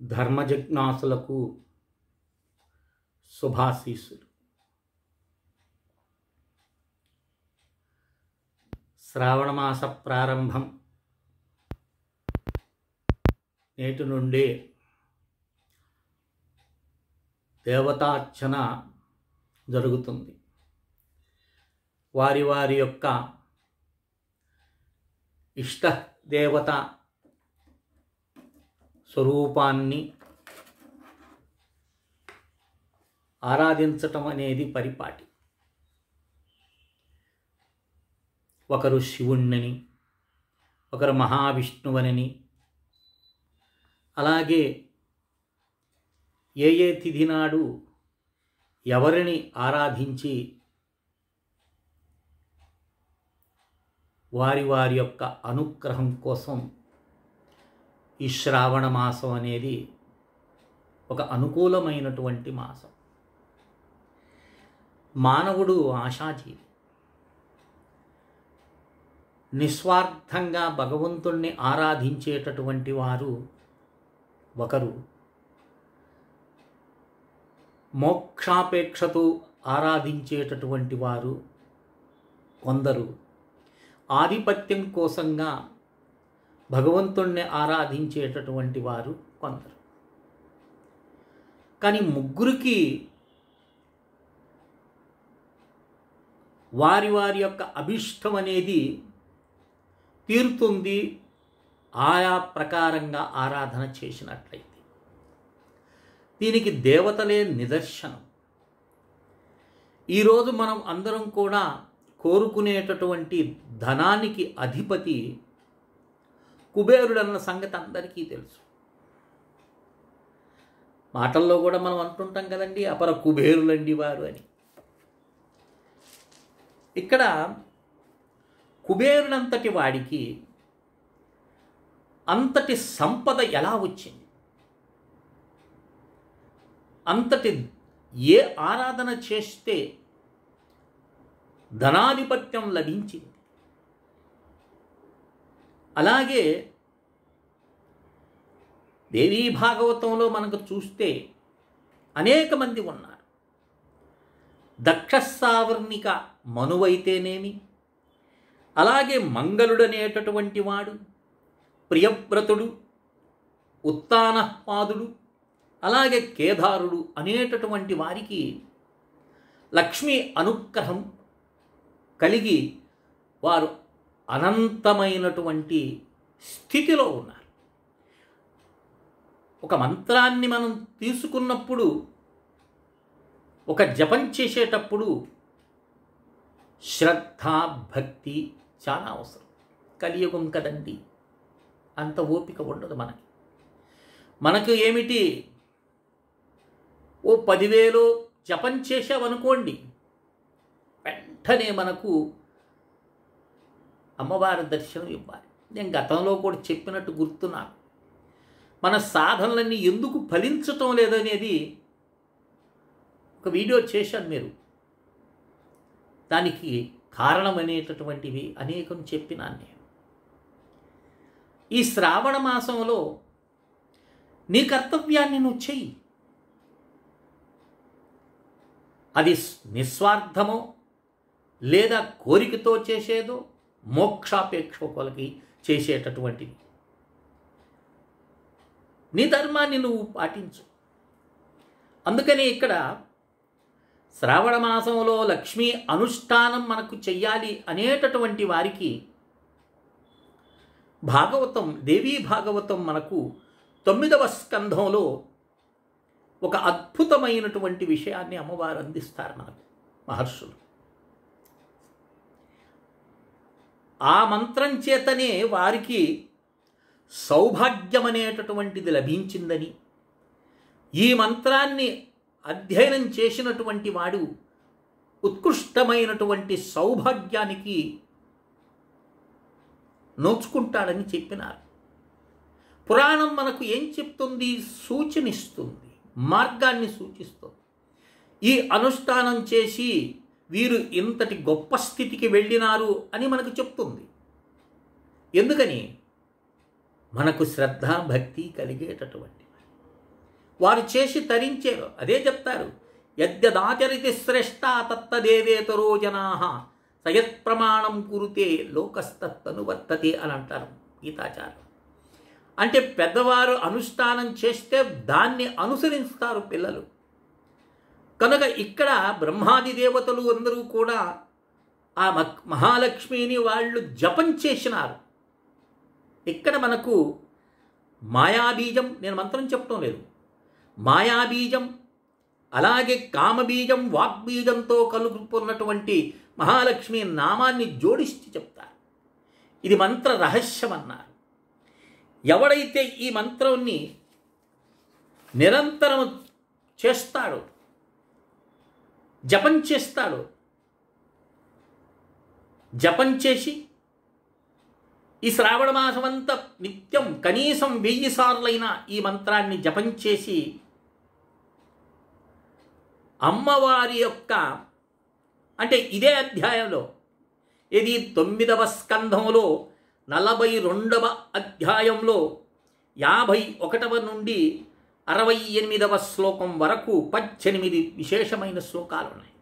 ధర్మజిజ్ఞాసులకు శుభాశీస్సులు. శ్రావణమాస ప్రారంభం నేటి నుండే దేవతార్చన జరుగుతుంది. వారి వారి యొక్క ఇష్ట దేవత స్వరూపాన్ని ఆరాధించటం అనేది పరిపాటి. ఒకరు శివుణ్ణని, ఒకరు మహావిష్ణువనని, అలాగే ఏ ఏ తిథి నాడు ఎవరిని ఆరాధించి వారి వారి యొక్క అనుగ్రహం కోసం ఈ శ్రావణ మాసం అనేది ఒక అనుకూలమైనటువంటి మాసం. మానవుడు ఆశాజీవి. నిస్వార్థంగా భగవంతుణ్ణి ఆరాధించేటటువంటి వారు ఒకరు, మోక్షాపేక్షతో ఆరాధించేటటువంటి వారు కొందరు, ఆధిపత్యం కోసంగా భగవంతుణ్ణి ఆరాధించేటటువంటి వారు కొందరు. కానీ ముగ్గురికి వారి వారి యొక్క అభిష్టం అనేది తీరుతుంది ఆయా ప్రకారంగా ఆరాధన చేసినట్లయితే. దీనికి దేవతలే నిదర్శనం. ఈరోజు మనం అందరం కూడా కోరుకునేటటువంటి ధనానికి అధిపతి కుబేరుడన్న సంగతి అందరికీ తెలుసు. మాటల్లో కూడా మనం అంటుంటాం కదండి, అపర కుబేరులండి వారు అని. ఇక్కడ కుబేరునంతటి వాడికి అంతటి సంపద ఎలా వచ్చింది? అంతటి ఏ ఆరాధన చేస్తే ధనాధిపత్యం లభించింది? అలాగే దేవీ భాగవతంలో మనకు చూస్తే అనేక మంది ఉన్నారు. దక్షసావర్ణిక మనువైతేనేమి, అలాగే మంగళుడనేటటువంటి వాడు, ప్రియవ్రతుడు, ఉత్తానపాదుడు, అలాగే కేదారుడు అనేటటువంటి వారికి లక్ష్మీ అనుగ్రహం కలిగి వారు అనంతమైనటువంటి స్థితిలో ఉన్నారు. ఒక మంత్రాన్ని మనం తీసుకున్నప్పుడు, ఒక జపం చేసేటప్పుడు శ్రద్ధ భక్తి చాలా అవసరం. కలియుగం కదండి, అంత ఓపిక ఉండదు మనకు ఏమిటి, ఓ 10,000 జపం చేసావనుకోండి, వెంటనే మనకు అమ్మవారి దర్శనం ఇవ్వాలి. నేను గతంలో కూడా చెప్పినట్టు గుర్తున్నాను. మన సాధనలన్నీ ఎందుకు ఫలించటం లేదనేది ఒక వీడియో చేశాను. మీరు దానికి కారణమనేటటువంటివి అనేకం చెప్పినాను నేను. ఈ శ్రావణ మాసంలో నీ కర్తవ్యాన్ని నువ్వు చెయ్యి. అది నిస్వార్థమో లేదా కోరికతో చేసేదో, మోక్షాపేక్షకులకి చేసేటటువంటిది. నీ ధర్మాన్ని నువ్వు పాటించు. అందుకని ఇక్కడ శ్రావణ మాసంలో లక్ష్మీ అనుష్ఠానం మనకు చెయ్యాలి అనేటటువంటి వారికి భాగవతం, దేవీ భాగవతం మనకు 9వ స్కంధంలో ఒక అద్భుతమైనటువంటి విషయాన్ని అమ్మవారు అందిస్తారు మనకు మహర్షులు. ఆ మంత్రం చేతనే వారికి సౌభాగ్యం అనేటటువంటిది లభించిందని, ఈ మంత్రాన్ని అధ్యయనం చేసినటువంటి వాడు ఉత్కృష్టమైనటువంటి సౌభాగ్యానికి నోచుకుంటాడని చెప్పినారు. పురాణం మనకు ఏం చెప్తుంది? సూచనిస్తుంది, మార్గాన్ని సూచిస్తుంది. ఈ అనుష్ఠానం చేసి వీరు ఇంతటి గొప్ప స్థితికి వెళ్ళినారు అని మనకు చెప్తుంది. ఎందుకని? మనకు శ్రద్ధ భక్తి కలిగేటటువంటి. వారు చేసి తరించారు. అదే చెప్తారు, యద్యదాచరితి శ్రేష్ట తత్తదేవేతరో జనా సయత్ ప్రమాణం కురుతే లోకస్తనువర్తతే అని అంటారు గీతాచార్యులు. అంటే పెద్దవారు అనుష్ఠానం చేస్తే దాన్ని అనుసరిస్తారు పిల్లలు. కనుక ఇక్కడ బ్రహ్మాది దేవతలు అందరూ కూడా ఆ మహాలక్ష్మిని వాళ్ళు జపం చేసినారు. ఇక్కడ మనకు మాయాబీజం, నేను మంత్రం చెప్పడం లేదు, మాయాబీజం అలాగే కామబీజం వాగ్బీజంతో కలుపుకున్నటువంటి మహాలక్ష్మి నామాన్ని జోడిస్తూ చెప్తారు. ఇది మంత్ర రహస్యం అన్నారు. ఎవడైతే ఈ మంత్రాన్ని నిరంతరం చేస్తాడో, జపం చేస్తాడో, జపం చేసి ఈ శ్రావణ మాసమంతా నిత్యం కనీసం 1000 సార్లైనా ఈ మంత్రాన్ని జపం చేసి అమ్మవారి యొక్క, అంటే ఇదే అధ్యాయంలో, ఇది 9వ స్కంధంలో 42వ అధ్యాయంలో 51వ నుండి 68వ శ్లోకం వరకు 18 విశేషమైన శ్లోకాలు ఉన్నాయి.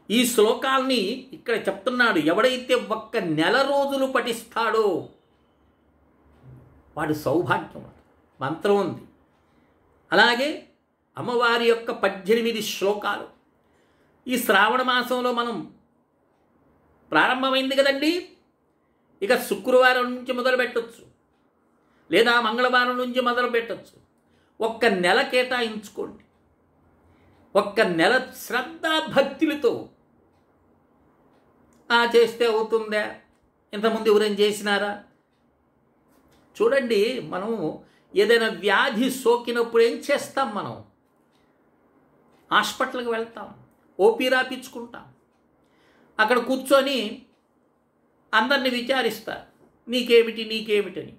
ఈ శ్లోకాల్ని ఇక్కడ చెప్తున్నాడు. ఎవడైతే ఒక్క నెల రోజులు పఠిస్తాడో వాడు సౌభాగ్యం. మంత్రం ఉంది. అలాగే అమ్మవారి యొక్క 18 శ్లోకాలు. ఈ శ్రావణ మాసంలో మనం ప్రారంభమైంది కదండి, ఇక శుక్రవారం నుంచి మొదలు పెట్టచ్చు, లేదా మంగళవారం నుంచి మొదలు పెట్టచ్చు. ఒక్క నెల కేటాయించుకోండి. ఒక్క నెల శ్రద్ధాభక్తులతో చేస్తే అవుతుందా? ఇంతకుముందు ఎవరైనా చేసినారా? చూడండి, మనం ఏదైనా వ్యాధి సోకినప్పుడు ఏం చేస్తాం? మనం హాస్పిటల్కి వెళ్తాం, ఓపీ రాపించుకుంటాం. అక్కడ కూర్చొని అందరిని విచారిస్తారు, నీకేమిటని.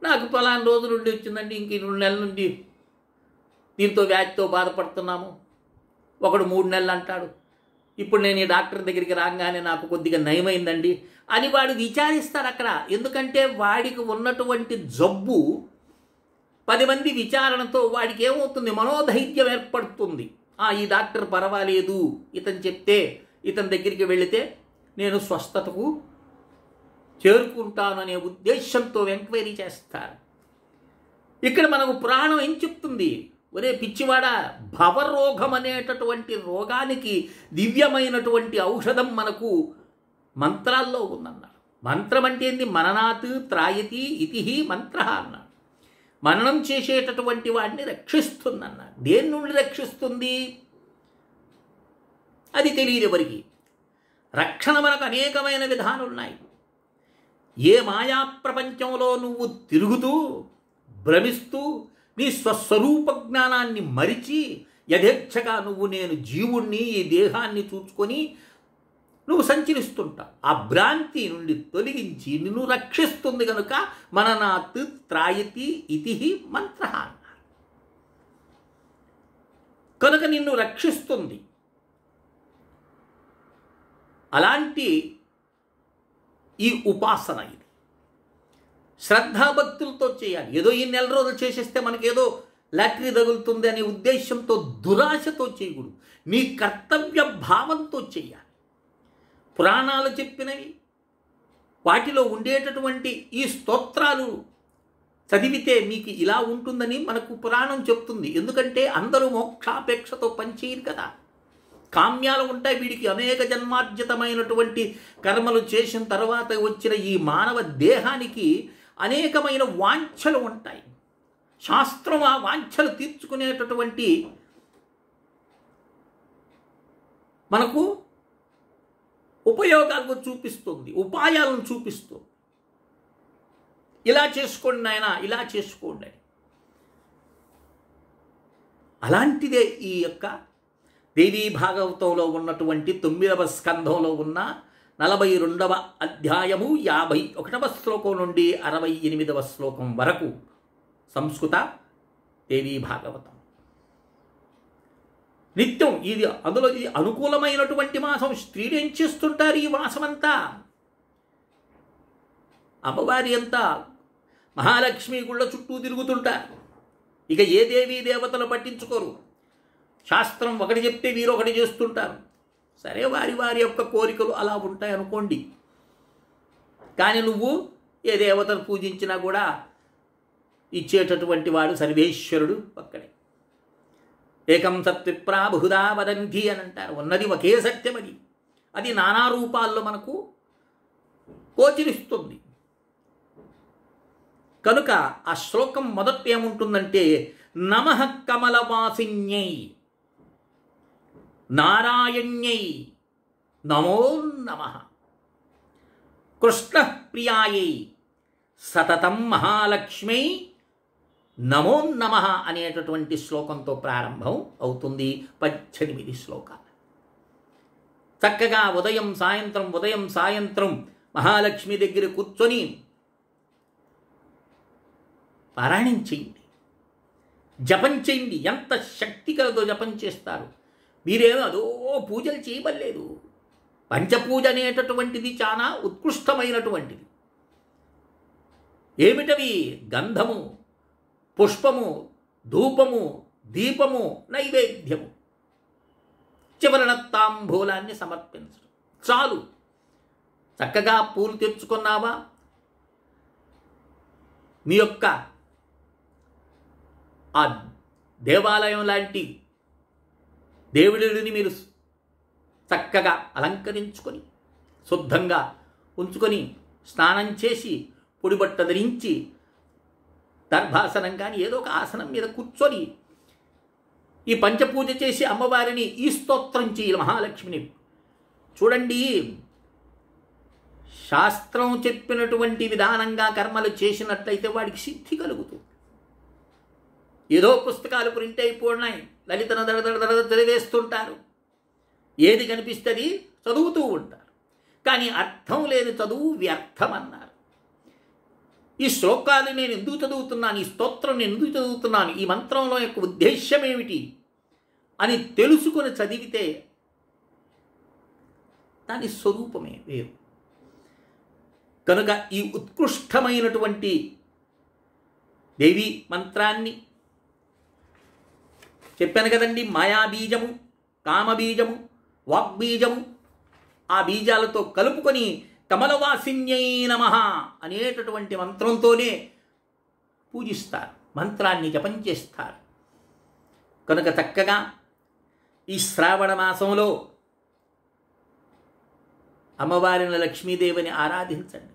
నాకు పలానా రోజు నుండి వచ్చిందండి, ఇంక 2 నెలల నుండి దీంతో వ్యాధితో బాధపడుతున్నాము. ఒకడు 3 నెలలు అంటాడు. ఇప్పుడు నేను ఈ డాక్టర్ దగ్గరికి రాగానే నాకు కొద్దిగా నయమైందండి అని వాడు విచారిస్తాడు అక్కడ. ఎందుకంటే వాడికి ఉన్నటువంటి జబ్బు 10 మంది విచారణతో వాడికి ఏమవుతుంది? మనోధైర్యం ఏర్పడుతుంది. ఈ డాక్టర్ పర్వాలేదు, ఇతను చెప్తే ఇతని దగ్గరికి వెళితే నేను స్వస్థతకు చేరుకుంటాను అనే ఉద్దేశంతో ఎంక్వైరీ చేస్తారు. ఇక్కడ మనకు పురాణం ఏం చెప్తుంది? ఒరే పిచ్చివాడా, భవరోగం అనేటటువంటి రోగానికి దివ్యమైనటువంటి ఔషధం మనకు మంత్రాల్లో ఉందన్నాడు. మంత్రం అంటే ఏంది? మననాత్ త్రాయతి ఇతి మంత్ర అన్నాడు. మననం చేసేటటువంటి వాడిని రక్షిస్తుందన్నాడు. దేని నుండి రక్షిస్తుంది అది తెలియదు ఎవరికి. రక్షణ మనకు అనేకమైన విధానాలు ఉన్నాయి. ఏ మాయా ప్రపంచంలో నువ్వు తిరుగుతూ భ్రమిస్తూ నీ స్వస్వరూప జ్ఞానాన్ని మరిచి యథేచ్ఛగా నువ్వు నేను జీవుణ్ణి, ఈ దేహాన్ని చూసుకొని నువ్వు సంచరిస్తుంటావు, ఆ భ్రాంతి నుండి తొలగించి నిన్ను రక్షిస్తుంది. కనుక మననాత్ త్రాయతి ఇతి మంత్ర అన్నాడు. కనుక నిన్ను రక్షిస్తుంది. అలాంటి ఈ ఉపాసన ఇది శ్రద్ధాభక్తులతో చేయాలి. ఏదో ఈ 1 నెల రోజులు చేసేస్తే మనకేదో లాటరీ తగులుతుంది అనే ఉద్దేశంతో, దురాశతో చేయకూడదు. నీ కర్తవ్య భావంతో చేయాలి. పురాణాలు చెప్పినవి, వాటిలో ఉండేటటువంటి ఈ స్తోత్రాలు చదివితే మీకు ఇలా ఉంటుందని మనకు పురాణం చెప్తుంది. ఎందుకంటే అందరూ మోక్షాపేక్షతో పనిచేయరు కదా. కామ్యాలు ఉంటాయి. వీడికి అనేక జన్మార్జితమైనటువంటి కర్మలు చేసిన తర్వాత వచ్చిన ఈ మానవ దేహానికి అనేకమైన వాంఛలు ఉంటాయి. శాస్త్రం ఆ వాంఛలు తీర్చుకునేటటువంటి మనకు ఉపయోగాలను చూపిస్తుంది, ఉపాయాలను చూపిస్తుంది. ఇలా చేసుకోండి నాయన, ఇలా చేసుకోండి. అలాంటిదే ఈ యొక్క దేవీ భాగవతంలో ఉన్నటువంటి 9వ స్కంధంలో ఉన్న 42వ అధ్యాయము 51వ శ్లోకం నుండి 68వ శ్లోకం వరకు సంస్కృత దేవీ భాగవతం. నిత్యం ఇది, అందులో ఇది అనుకూలమైనటువంటి మాసం. స్త్రీలు ఏం చేస్తుంటారు ఈ మాసమంతా? అమ్మవారి అంతా మహాలక్ష్మి గుళ్ళ చుట్టూ తిరుగుతుంటారు. ఇక ఏ దేవీ దేవతలు పట్టించుకోరు. శాస్త్రం ఒకటి చెప్తే వీరు ఒకటి చేస్తుంటారు. సరే, వారి వారి యొక్క కోరికలు అలా ఉంటాయి అనుకోండి. కానీ నువ్వు ఏ దేవతను పూజించినా కూడా ఇచ్చేటటువంటి వాడు సర్వేశ్వరుడు ఒక్కడే. ఏకం సత్విప్రా బహుదా వదంతి అని అంటారు. ఉన్నది ఒకే సత్యం, అది నానా రూపాల్లో మనకు గోచరిస్తుంది. కనుక ఆ శ్లోకం మొదట ఏముంటుందంటే, నమః కమలవాసిన్యై నారాయణ్యై నమో నమః కృష్ణ ప్రియాయై సతతం మహాలక్ష్మై నమో నమః అనేటటువంటి శ్లోకంతో ప్రారంభం అవుతుంది. 18 శ్లోకాలు. చక్కగా ఉదయం సాయంత్రం మహాలక్ష్మి దగ్గర కూర్చొని పారాయణం చేయండి, జపం చేయండి. ఎంత శక్తి కలదో జపం చేస్తారు. మీరేమో అదో పూజలు చేయబడలేదు. పంచపూజ అనేటటువంటిది చాలా ఉత్కృష్టమైనటువంటిది. ఏమిటవి? గంధము, పుష్పము, ధూపము, దీపము, నైవేద్యము, చివరన తాంబూలాన్ని సమర్పించడం చాలు. చక్కగా పూలు తెచ్చుకున్నావా, మీ యొక్క ఆ దేవాలయం లాంటి దేవుడిని మీరు చక్కగా అలంకరించుకొని శుద్ధంగా ఉంచుకొని స్నానం చేసి పొడిబట్ట ధరించి దర్భాసనం కానీ ఏదో ఒక ఆసనం మీద కూర్చొని ఈ పంచపూజ చేసి అమ్మవారిని ఈ స్తోత్రం చేయాలి. మహాలక్ష్మిని చూడండి, శాస్త్రం చెప్పినటువంటి విధానంగా కర్మలు చేసినట్లయితే వాడికి సిద్ధి కలుగుతుంది. ఏదో పుస్తకాలు ప్రింట్ అయిపోయినాయి, లలితన దడదడ చదివేస్తుంటారు. ఏది కనిపిస్తుంది చదువుతూ ఉంటారు. కానీ అర్థం లేని చదువు వ్యర్థం అన్నారు. ఈ శ్లోకాలు నేను ఎందుకు చదువుతున్నాను, ఈ స్తోత్రం నేను ఎందుకు చదువుతున్నాను, ఈ మంత్రంలో యొక్క ఉద్దేశ్యం ఏమిటి అని తెలుసుకొని చదివితే దాని స్వరూపమే వేరు. కనుక ఈ ఉత్కృష్టమైనటువంటి దేవి మంత్రాన్ని చెప్పాను కదండి. మాయాబీజము, కామబీజము, వాగ్బీజము, ఆ బీజాలతో కలుపుకొని కమలవాసిన్యై నమః అనేటటువంటి మంత్రంతోనే పూజిస్తారు, మంత్రాన్ని జపం చేస్తారు. కనుక చక్కగా ఈ శ్రావణ మాసంలో అమ్మవారిని లక్ష్మీదేవిని ఆరాధించండి.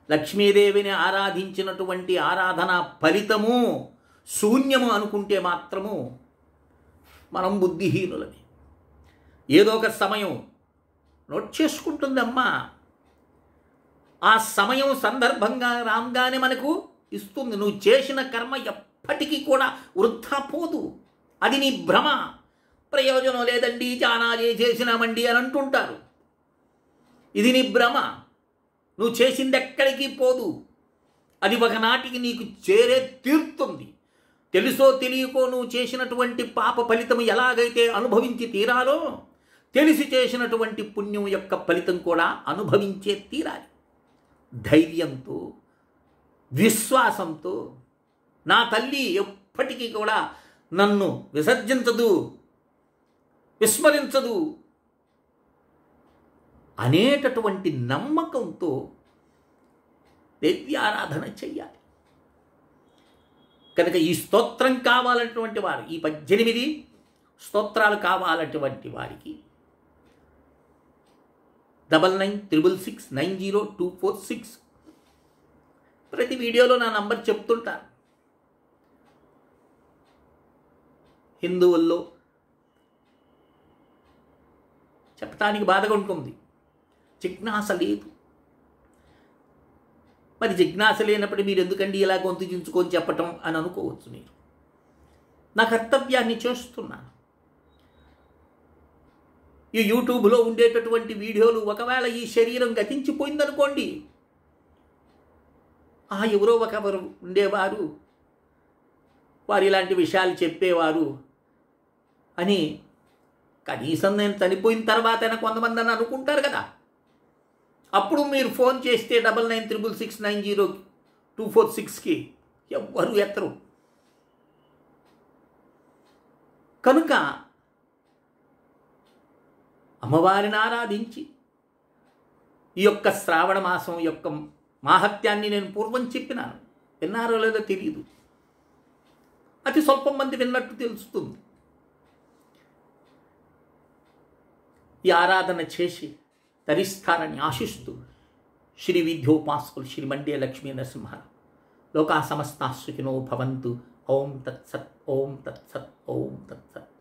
లక్ష్మీదేవిని ఆరాధించినటువంటి ఆరాధన ఫలితము శూన్యము అనుకుంటే మాత్రము మనం బుద్ధిహీనులమే. ఏదో ఒక సమయం నోట్ చేసుకుంటుందమ్మా. ఆ సమయం సందర్భంగా రాగానే మనకు ఇస్తుంది. నువ్వు చేసిన కర్మ ఎప్పటికీ కూడా వృద్ధా పోదు. అది నీ భ్రమ. ప్రయోజనం లేదండి, చాలా చేసినామండి అని అంటుంటారు. ఇది నీ భ్రమ. నువ్వు చేసింది ఎక్కడికి పోదు. అది ఒకనాటికి నీకు చేరే తీరుతుంది. తెలుసో తెలియకో నువ్వు చేసినటువంటి పాప ఫలితం ఎలాగైతే అనుభవించి తీరాలో, తెలిసి చేసినటువంటి పుణ్యం యొక్క ఫలితం కూడా అనుభవించే తీరాలి. ధైర్యంతో, విశ్వాసంతో నా తల్లి ఎప్పటికీ కూడా నన్ను విసర్జించదు, విస్మరించదు అనేటటువంటి నమ్మకంతో దేవి ఆరాధన చెయ్యాలి. కనుక ఈ స్తోత్రం కావాలన్నటువంటి వారు, ఈ 18 స్తోత్రాలు కావాలన్నటువంటి వారికి 9966690246 ప్రతి వీడియోలో నా నంబర్ చెప్తుంటాను. హిందువుల్లో చెప్పటానికి బాధగా ఉంటుంది, జిజ్ఞాస లేదు. మరి జిజ్ఞాస లేనప్పుడు మీరు ఎందుకండి ఇలా గొంతు చించుకొని చెప్పటం అని అనుకోవచ్చు. మీరు నా కర్తవ్యాన్ని చేస్తున్నాను. ఈ యూట్యూబ్లో ఉండేటటువంటి వీడియోలు ఒకవేళ ఈ శరీరం గతించిపోయిందనుకోండి, ఎవరో ఒకరు ఉండేవారు, వారు ఇలాంటి విషయాలు చెప్పేవారు అని కనీసం నేను చనిపోయిన తర్వాతైనా కొంతమంది అని అనుకుంటారు కదా. అప్పుడు మీరు ఫోన్ చేస్తే 9966690246కి ఎవ్వరు ఎత్తరు. కనుక అమ్మవారిని ఆరాధించి ఈ యొక్క శ్రావణ మాసం యొక్క మాహాత్యాన్ని నేను పూర్వం చెప్పినాను. విన్నారో లేదో తెలియదు, అతి స్వల్పం మంది విన్నట్టు తెలుస్తుంది. ఈ ఆరాధన చేసి ధరిస్తారని ఆశిస్తూ శ్రీ విద్యోపాసకులు శ్రీ మండే లక్ష్మీ నరసింహారావు లోకా సమస్తా సుఖినో భవంతు. ఓం తత్సత్, ఓం తత్సత్, ఓం తత్సత్.